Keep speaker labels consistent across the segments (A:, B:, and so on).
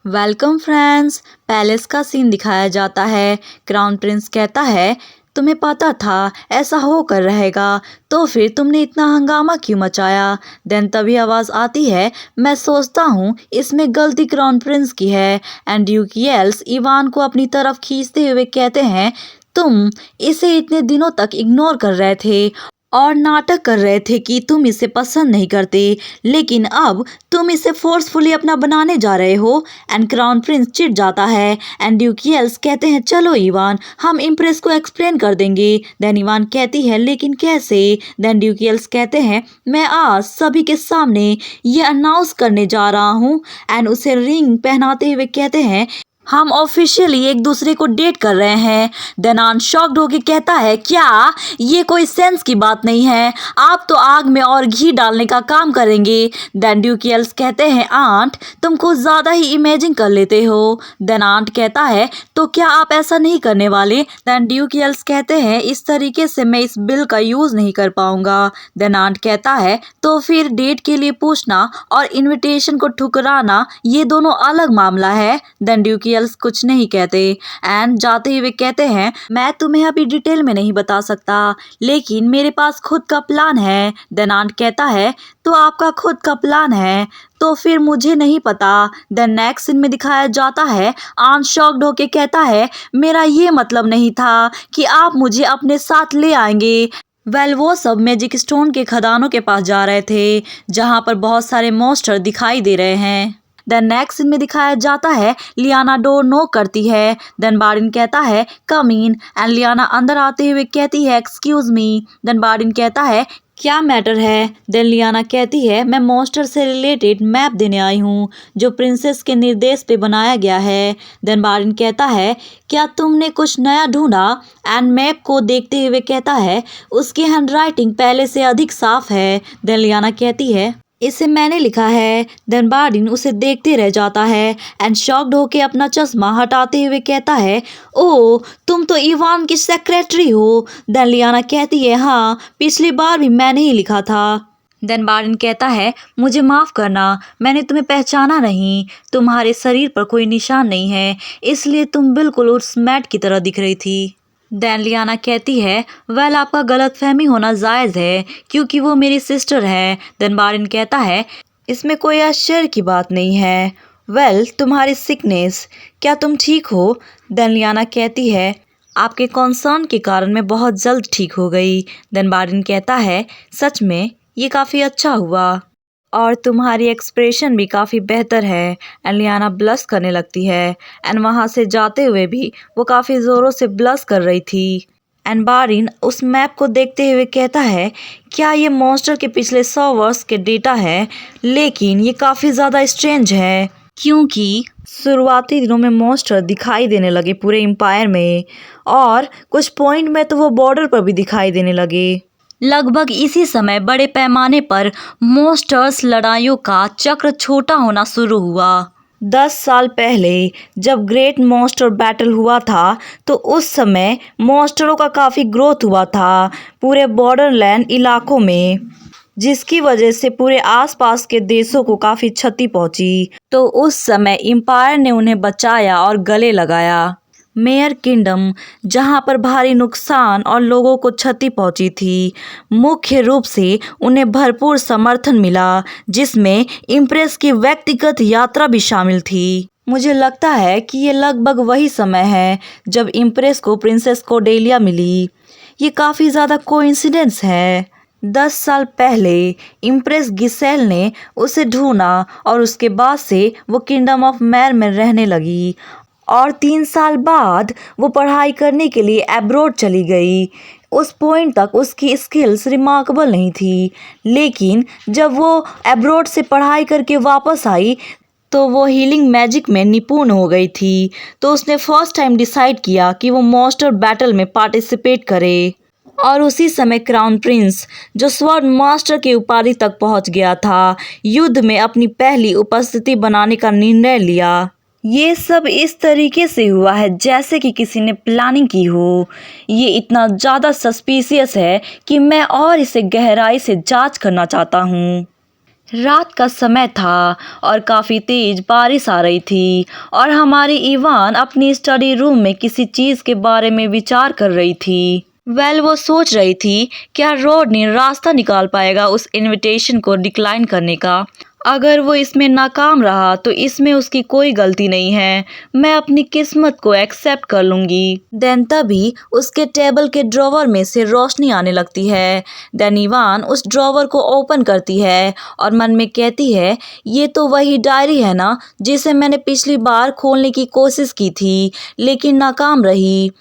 A: Welcome friends. Palace का scene दिखाया जाता है। क्राउन प्रिंस कहता है, तुम्हें पता था ऐसा होकर रहेगा, तो फिर तुमने इतना हंगामा क्यों मचाया। देन तभी आवाज़ आती है, मैं सोचता हूँ इसमें गलती क्राउन प्रिंस की है। एंड ड्यूक येल्स इवान को अपनी तरफ खींचते हुए कहते हैं, तुम इसे इतने दिनों तक इग्नोर कर रहे थे और नाटक कर रहे थे कि तुम इसे पसंद नहीं करते, लेकिन अब तुम इसे फोर्सफुली अपना बनाने जा रहे हो। एंड क्राउन प्रिंस चिढ़ जाता है। एंड ड्यूक येल्स कहते हैं, चलो इवान, हम इम्प्रेस को एक्सप्लेन कर देंगे। देन इवान कहती है, लेकिन कैसे। देन ड्यूक येल्स कहते हैं, मैं आज सभी के सामने ये अनाउंस करने जा रहा हूँ। एंड उसे रिंग पहनाते हुए कहते हैं, हम ऑफिशियली एक दूसरे को डेट कर रहे हैं। देनान शॉक्ड होके कहता है, क्या ये कोई सेंस की बात नहीं है, आप तो आग में और घी डालने का काम करेंगे। देन ड्यूक येल्स कहते हैं, आंट तुम कुछ ज़्यादा ही इमेजिन कर लेते हो। देन आंट कहता है, तो क्या आप ऐसा नहीं करने वाले। देन ड्यूक येल्स कहते हैं, इस तरीके से मैं इस बिल का यूज़ नहीं कर पाऊंगा। देन आंट कहता है, तो फिर डेट के लिए पूछना और इन्विटेशन को ठुकराना ये दोनों अलग मामला है। देन ड्यूक कुछ नहीं कहते एंड जाते हुए कहते हैं, मैं तुम्हें अभी डिटेल में नहीं बता सकता, लेकिन मेरे पास खुद का प्लान है। देन आंट कहता है, तो आपका खुद का प्लान है, तो फिर मुझे नहीं पता। देन नेक्स्ट सीन में दिखाया जाता है, आंट शॉक्ड होके कहता है, मेरा ये मतलब नहीं था कि आप मुझे अपने साथ ले आएंगे। वो सब मैजिक स्टोन के खदानों के पास जा रहे थे, जहाँ पर बहुत सारे मॉन्स्टर दिखाई दे रहे हैं। देन नेक्स्ट सीन में दिखाया जाता है, लियाना डोर नॉक करती है। देन बार्डिन कहता है, कम इन। एंड लियाना अंदर आते हुए कहती है, एक्सक्यूज मी। देन बार्डिन कहता है, क्या मैटर है। देन लियाना कहती है, मैं मॉन्स्टर से रिलेटेड मैप देने आई हूँ, जो प्रिंसेस के निर्देश पे बनाया गया है। देन बार्डिन कहता है, क्या तुमने कुछ नया ढूंढा। एंड मैप को देखते हुए कहता है, उसकी हैंडराइटिंग पहले से अधिक साफ है। देन लियाना कहती है, इसे मैंने लिखा है। देन बार्डिन उसे देखते रह जाता है एंड शॉक्ड होके अपना चश्मा हटाते हुए कहता है, ओ तुम तो इवान की सेक्रेटरी हो। देन लियाना कहती है, हाँ पिछली बार भी मैंने ही लिखा था। देन बार्डिन कहता है, मुझे माफ़ करना, मैंने तुम्हें पहचाना नहीं, तुम्हारे शरीर पर कोई निशान नहीं है, इसलिए तुम बिल्कुल उस मैट की तरह दिख रही थी। देन लियाना कहती है, वेल आपका गलतफहमी होना जायज़ है, क्योंकि वो मेरी सिस्टर है। देन बार्डिन कहता है, इसमें कोई आश्चर्य की बात नहीं है। वेल तुम्हारी सिकनेस, क्या तुम ठीक हो। देन लियाना कहती है, आपके कॉन्सर्न के कारण मैं बहुत जल्द ठीक हो गई। देन बार्डिन कहता है, सच में ये काफ़ी अच्छा हुआ और तुम्हारी एक्सप्रेशन भी काफ़ी बेहतर है। एंड लियाना ब्लश करने लगती है एंड वहाँ से जाते हुए भी वो काफ़ी ज़ोरों से ब्लश कर रही थी। एंड बार्डिन उस मैप को देखते हुए कहता है, क्या ये मॉन्स्टर के पिछले 100 वर्ष के डेटा है, लेकिन ये काफ़ी ज़्यादा स्ट्रेंज है, क्योंकि शुरुआती दिनों में मॉन्स्टर दिखाई देने लगे पूरे एम्पायर में, और कुछ पॉइंट में तो वो बॉर्डर पर भी दिखाई देने लगे। लगभग इसी समय बड़े पैमाने पर मॉन्स्टर्स लड़ाइयों का चक्र छोटा होना शुरू हुआ। 10 साल पहले जब ग्रेट मॉन्स्टर बैटल हुआ था, तो उस समय मॉन्स्टरों का काफ़ी ग्रोथ हुआ था पूरे बॉर्डरलैंड इलाकों में, जिसकी वजह से पूरे आसपास के देशों को काफ़ी क्षति पहुंची। तो उस समय एम्पायर ने उन्हें बचाया और गले लगाया। मेयर किंगडम, जहां पर भारी नुकसान और लोगों को क्षति पहुंची थी, मुख्य रूप से उन्हें भरपूर समर्थन मिला, जिसमें इम्प्रेस की व्यक्तिगत यात्रा भी शामिल थी। मुझे लगता है कि ये लगभग वही समय है जब इम्प्रेस को प्रिंसेस कोर्डेलिया मिली। ये काफ़ी ज़्यादा कोइंसिडेंस है। 10 साल पहले इम्प्रेस गिसेल ने उसे ढूंढा और उसके बाद से वो किंगडम ऑफ मैर में रहने लगी, और 3 साल बाद वो पढ़ाई करने के लिए एब्रोड चली गई। उस पॉइंट तक उसकी स्किल्स रिमार्केबल नहीं थी, लेकिन जब वो एब्रोड से पढ़ाई करके वापस आई तो वो हीलिंग मैजिक में निपुण हो गई थी। तो उसने फर्स्ट टाइम डिसाइड किया कि वो मॉन्स्टर बैटल में पार्टिसिपेट करे, और उसी समय क्राउन प्रिंस, जो स्वॉर्ड मास्टर की उपाधि तक पहुंच गया था, युद्ध में अपनी पहली उपस्थिति बनाने का निर्णय लिया। ये सब इस तरीके से हुआ है जैसे कि किसी ने प्लानिंग की हो। ये इतना ज़्यादा सस्पिशियस है कि मैं और इसे गहराई से जांच करना चाहता हूँ। रात का समय था और काफ़ी तेज बारिश आ रही थी और हमारी इवान अपनी स्टडी रूम में किसी चीज़ के बारे में विचार कर रही थी। वो सोच रही थी क्या रोडनी रास्ता निकाल पाएगा उस इनविटेशन को डिक्लाइन करने का। अगर वो इसमें नाकाम रहा तो इसमें उसकी कोई गलती नहीं है, मैं अपनी किस्मत को एक्सेप्ट कर लूंगी। देन तभी उसके टेबल के ड्रॉवर में से रोशनी आने लगती है। देन इवान उस ड्रॉवर को ओपन करती है और मन में कहती है ये तो वही डायरी है ना जिसे मैंने पिछली बार खोलने की कोशिश की थी लेकिन नाकाम रही।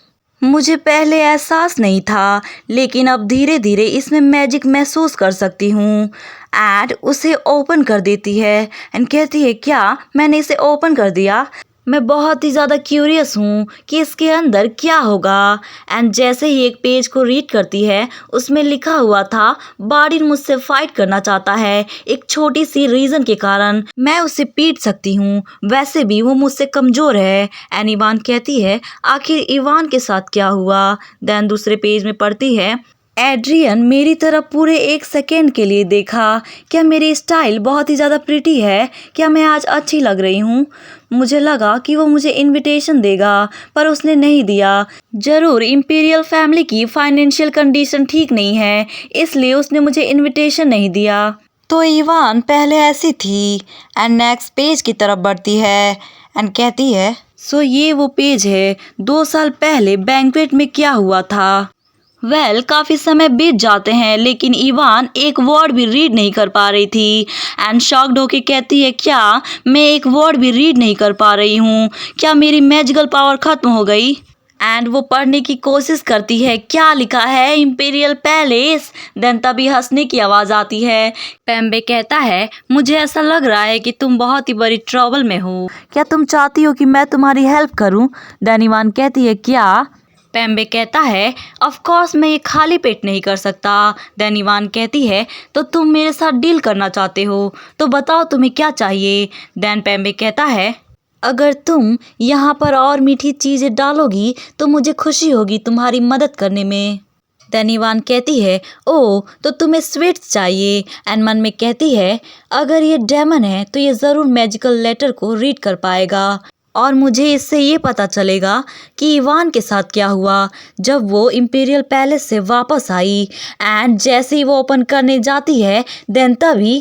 A: मुझे पहले एहसास नहीं था लेकिन अब धीरे धीरे इसमें मैजिक महसूस कर सकती हूँ। एड उसे ओपन कर देती है एंड कहती है क्या मैंने इसे ओपन कर दिया। मैं बहुत ही ज़्यादा क्यूरियस हूँ कि इसके अंदर क्या होगा। एंड जैसे ही एक पेज को रीड करती है उसमें लिखा हुआ था बाडिन मुझसे फाइट करना चाहता है एक छोटी सी रीज़न के कारण। मैं उसे पीट सकती हूँ, वैसे भी वो मुझसे कमज़ोर है। एंड इवान कहती है आखिर इवान के साथ क्या हुआ। देन दूसरे पेज में पढ़ती है एड्रियन मेरी तरफ पूरे 1 सेकेंड के लिए देखा। क्या मेरी स्टाइल बहुत ही ज़्यादा प्रिटी है? क्या मैं आज अच्छी लग रही हूँ? मुझे लगा कि वो मुझे इनविटेशन देगा पर उसने नहीं दिया। ज़रूर इंपीरियल फैमिली की फाइनेंशियल कंडीशन ठीक नहीं है इसलिए उसने मुझे इनविटेशन नहीं दिया। तो इवान पहले ऐसी थी। एंड नेक्स्ट पेज की तरफ बढ़ती है एंड कहती है सो ये वो पेज है 2 साल पहले बैंक्वेट में क्या हुआ था। काफ़ी समय बीत जाते हैं लेकिन इवान एक वर्ड भी रीड नहीं कर पा रही थी। एंड शॉक्ड होके कहती है क्या मैं एक वर्ड भी रीड नहीं कर पा रही हूँ? क्या मेरी मैजिकल पावर ख़त्म हो गई? एंड वो पढ़ने की कोशिश करती है क्या लिखा है इंपीरियल पैलेस। देन तभी हंसने की आवाज़ आती है। पेम्बे कहता है मुझे ऐसा लग रहा है कि तुम बहुत ही बड़ी ट्रबल में हो, क्या तुम चाहती हो कि मैं तुम्हारी हेल्प करूँ? देन इवान कहती है क्या। पेम्बे कहता है ऑफ कोर्स मैं ये खाली पेट नहीं कर सकता। देन इवान कहती है तो तुम मेरे साथ डील करना चाहते हो तो बताओ तुम्हें क्या चाहिए। देन पेम्बे कहता है अगर तुम यहाँ पर और मीठी चीज़ें डालोगी तो मुझे खुशी होगी तुम्हारी मदद करने में। देन इवान कहती है ओ तो तुम्हें स्वीट्स चाहिए। एंड मन में कहती है अगर ये डेमन है तो ये ज़रूर मैजिकल लेटर को रीड कर पाएगा और मुझे इससे ये पता चलेगा कि इवान के साथ क्या हुआ जब वो इंपीरियल पैलेस से वापस आई। एंड जैसे ही वो ओपन करने जाती है देन तभी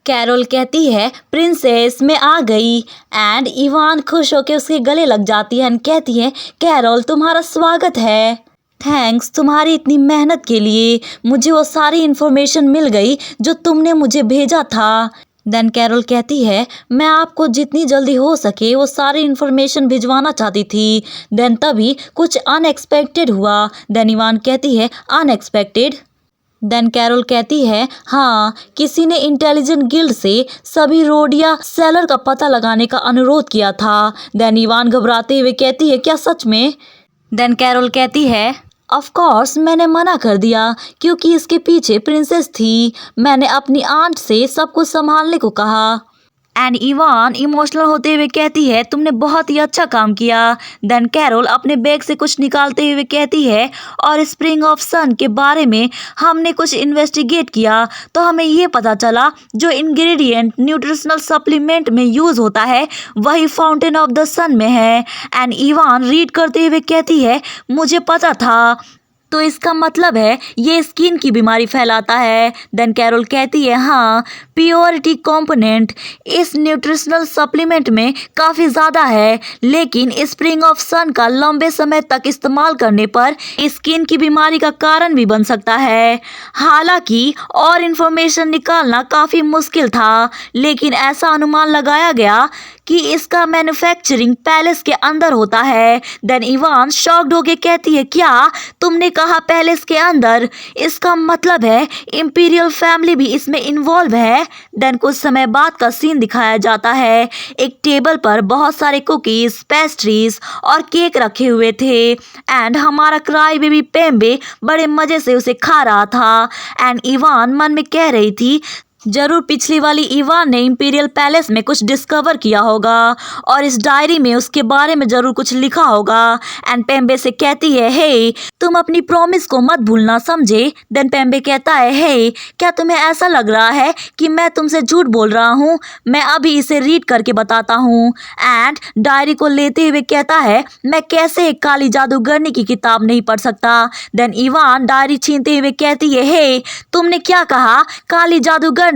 A: कैरोल कहती है प्रिंसेस मैं आ गई। एंड इवान खुश होकर उसके गले लग जाती है एंड कहती है कैरोल तुम्हारा स्वागत है, थैंक्स तुम्हारी इतनी मेहनत के लिए मुझे वो सारी इन्फॉर्मेशन मिल गई जो तुमने मुझे भेजा था। देन कैरोल कहती है मैं आपको जितनी जल्दी हो सके वो सारी इन्फॉर्मेशन भिजवाना चाहती थी। देन तभी कुछ अनएक्सपेक्टेड हुआ। देन इवान कहती है अनएक्सपेक्टेड। देन कैरोल कहती है हाँ किसी ने इंटेलिजेंट गिल्ड से सभी रोडिया सेलर का पता लगाने का अनुरोध किया था। देन इवान घबराते हुए कहती है क्या सच में? देन कैरोल कहती है ऑफ कोर्स मैंने मना कर दिया क्योंकि इसके पीछे प्रिंसेस थी। मैंने अपनी आंट से सब कुछ संभालने को कहा। एंड इवान इमोशनल होते हुए कहती है तुमने बहुत ही अच्छा काम किया। देन कैरोल अपने बैग से कुछ निकालते हुए कहती है और स्प्रिंग ऑफ सन के बारे में हमने कुछ इन्वेस्टिगेट किया तो हमें ये पता चला जो इंग्रेडिएंट न्यूट्रिशनल सप्लीमेंट में यूज़ होता है वही फाउंटेन ऑफ द सन में है। एंड इवान रीड करते हुए कहती है मुझे पता था तो इसका मतलब है ये स्किन की बीमारी फैलाता है। देन कैरोल कहती है हाँ प्योरिटी कंपोनेंट इस न्यूट्रिशनल सप्लीमेंट में काफ़ी ज़्यादा है लेकिन स्प्रिंग ऑफ सन का लंबे समय तक इस्तेमाल करने पर स्किन की बीमारी का कारण भी बन सकता है। हालांकि और इन्फॉर्मेशन निकालना काफ़ी मुश्किल था लेकिन ऐसा अनुमान लगाया गया कि इसका मैन्युफैक्चरिंग पैलेस के अंदर होता है। देन इवान शॉक्ड होके कहती है क्या तुमने कहा पैलेस के अंदर? इसका मतलब है इंपीरियल फैमिली भी इसमें इन्वॉल्व है। देन कुछ समय बाद का सीन दिखाया जाता है। एक टेबल पर बहुत सारे कुकीज पेस्ट्रीज और केक रखे हुए थे एंड हमारा क्राई बेबी पेम्बे बड़े मज़े से उसे खा रहा था। एंड इवान मन में कह रही थी जरूर पिछली वाली इवान ने इंपीरियल पैलेस में कुछ डिस्कवर किया होगा और इस डायरी में उसके बारे में जरूर कुछ लिखा होगा। एंड पेम्बे से कहती है, हे तुम अपनी प्रॉमिस को मत भूलना, समझे। देन पेम्बे कहता है, हे क्या तुम्हें ऐसा लग रहा है कि मैं तुमसे झूठ बोल रहा हूँ? मैं अभी इसे रीड करके बताता हूँ। एंड डायरी को लेते हुए कहता है, मैं कैसे एक काली जादूगरनी की किताब नहीं पढ़ सकता। देन इवान डायरी छीनते हुए कहती है, हे तुमने क्या कहा, काली जादूगरनी?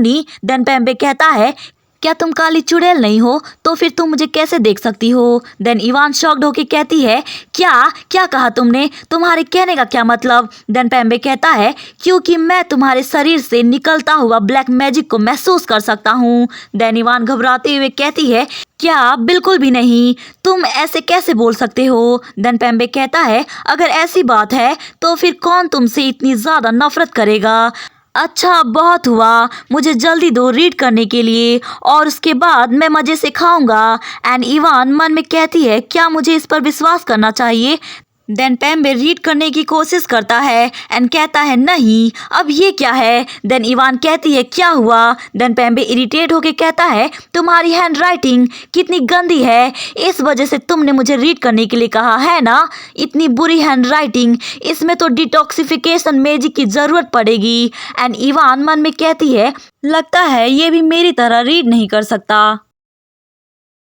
A: देन पेम्बे कहता है, क्या तुम काली चुड़ैल नहीं हो? तो फिर तुम मुझे कैसे देख सकती हो? देन इवान शॉक्ड होके कहती है, क्या क्या कहा तुमने? तुम्हारे कहने का क्या मतलब? देन पेम्बे कहता है, क्योंकि मैं तुम्हारे शरीर से निकलता हुआ ब्लैक मैजिक को महसूस कर सकता हूँ। देन इवान घबराते हुए कहती है, क्या? बिल्कुल भी नहीं, तुम ऐसे कैसे बोल सकते हो? देन पेम्बे कहता है, अगर ऐसी बात है तो फिर कौन तुमसे इतनी ज्यादा नफरत करेगा? अच्छा बहुत हुआ, मुझे जल्दी दो रीड करने के लिए और उसके बाद मैं मज़े से खाऊंगा। एंड इवान मन में कहती है, क्या मुझे इस पर विश्वास करना चाहिए? देन पेम्बे रीड करने की कोशिश करता है एंड कहता है, नहीं, अब ये क्या है? देन इवान कहती है, क्या हुआ? देन पेम्बे इरिटेट होके कहता है, तुम्हारी हैंड राइटिंग कितनी गंदी है, इस वजह से तुमने मुझे रीड करने के लिए कहा है ना? इतनी बुरी हैंड राइटिंग, इसमें तो डिटॉक्सिफिकेशन मैजिक की ज़रूरत पड़ेगी। एंड इवान मन में कहती है, लगता है ये भी मेरी तरह रीड नहीं कर सकता।